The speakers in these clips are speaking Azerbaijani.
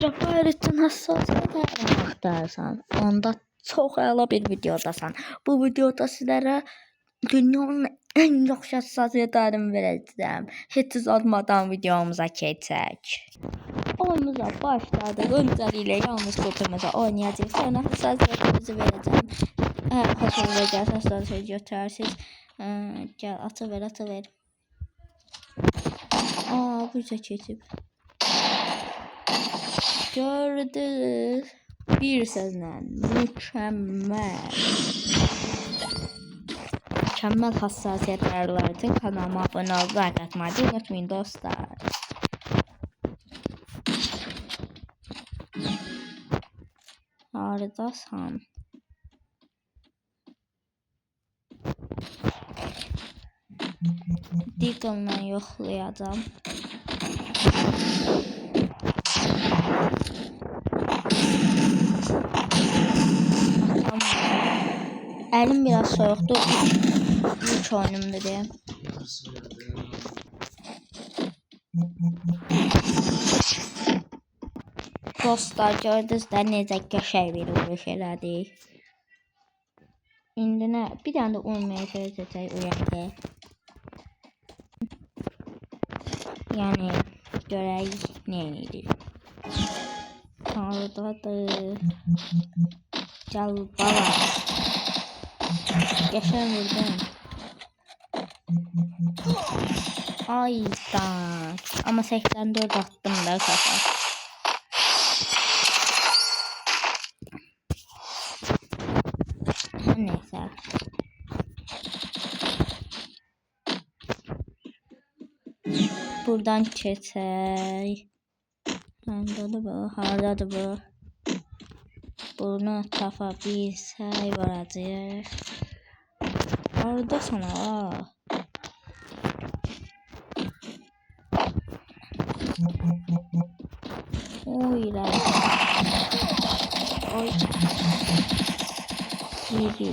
Cəbbar üçün həssasiyyətlərini axtarırsan, onda çox əla bir videodasan. Bu videoda sizlərə dünyanın ən yaxşı həssasiyyətlərini verəcəm. Heç uzatmadan videomuza keçək. Oyunumuza başladıq. Öncəliklə yalnız kupumuza oynayacağıq. Sonra həssasiyyətimizi verəcəm. Əgər xoşunuza gəlsə həssasiyyət götürərsiniz. Gəl, atı ver. Bu yüzə keçib. Gördünüz. Bir sözlə mükəmməl hassasiyyətlər üçün kanalıma abunə olub like atmayı unutmayın dostlar. Haradasan? Deagle'la yoxlayacağım. Elim biraz soğuktu. İlk oyunumda diye. Dostlar gördünüz də necə qəşəng bir vuruş elədik. İndi nə? Bir dənə də olmaya çalışacaq uyandı. Yəni görək nə edirik. Oradadır. Gəl bala. Qəşəng vurdum. Aydan. Amma 84 attım da kafa. Neyse. Buradan keçək. Hardadır bu? Bunu tapa bilsək varacaq. Haradasan ha? Oy lan. Oy. Yedi.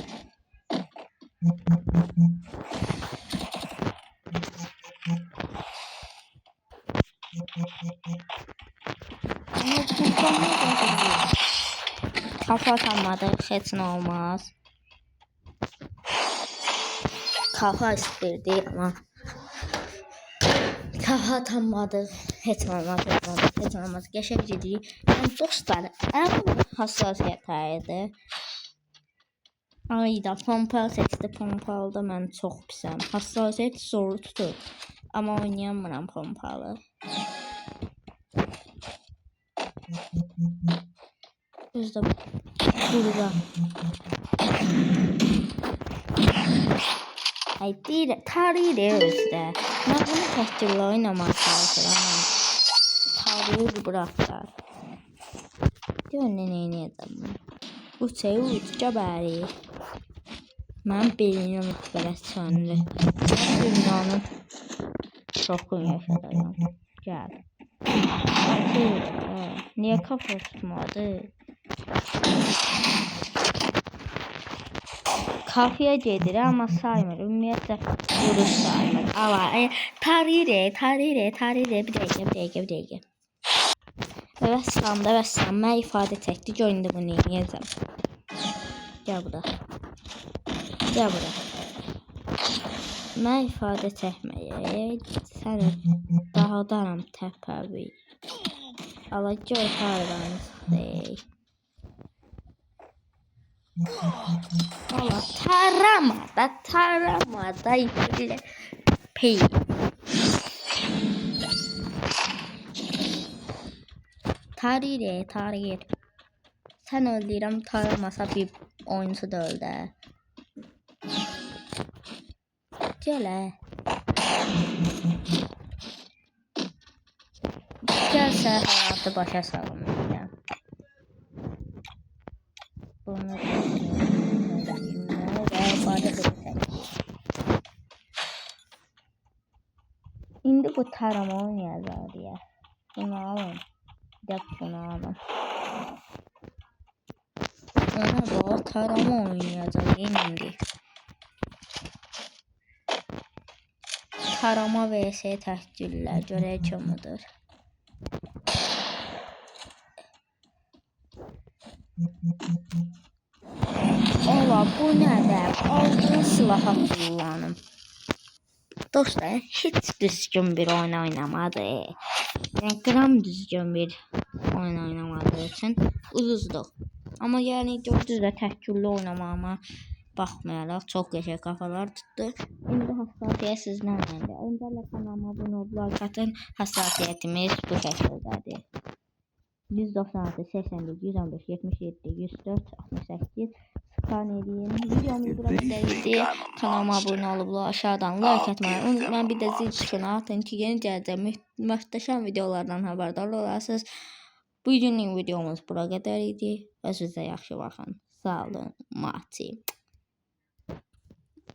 Kafa atamadık, heç nə olmaz. Kafa istirdi ama kafa atamadık, heç nə olmaz. Qəşəng gedirik. Yəni dostlar, ən hassasiyyətləri. Ayda pompalı seçdi, pompalıda mən çox pisəm. Hassasiyyət zor tutur. Amma oynayamıram pompalı. Özdə burada. Ay deyir, tarihi özdə. Mən bunu təhkirlə oynamaq çalışıram. Tarihi bıraklar. Gör nə edəm. Uç cəbəri. Mən beynimə müxbərət sönülü. Dünyanın şokunu yaşadayım. Gəl. Niye kafa tutmadı? Kafaya gedir ama saymır. Ümumiyyətlə vuruş saymır. Ama tarihi bir dəqiqə. Vəssalam. Mən ifadə çəkdi. Görün də bunu yiyəcəm. Gəl bura. Mən ifadə çəkməyə səni dağıdaram təpəvi. Allah gör haradan. Allah taramada böyle pey. Tarih. Sen öldürəm taramasa bir oyuncu da öldü. Gələ. Gəlsə həyatı başa salın. Bunu İndi bu tarama oynayacaq deyə. Bunu alın. Bunu alın. Ona bax tarama oynayacaq indi. Tarama vs təhkillər görək kimədir. Ola bu nədir? Aldığın silaha kullanım. Dostlar, hiç düzgün bir oyun oynamadı. Yani gram düzgün bir oyun oynamadığı için uduzduq. Amma yəni gördünüz də təhkürlü oynamağıma baxmayaraq çox qəşəng kafalar tutdu. İndi hassasiyyə sizdən önemli. Öncələ kanalıma abunə olub like atın. Hassasiyyətimiz bu şəkildədir. 196, 81, 115, 77, 104, 68 skan edin. Videomuz bura qədərdir. Kanalıma abunə olub aşağıdan like atmayı unutmayın. Bir də zil tuşuna atın ki, yeni gələcək möhtəşəm videolardan xəbərdar olasınız. Bugünlük videomuz bura qədər idi. Özünüzə yaxşı baxın. Sağ olun. Mati.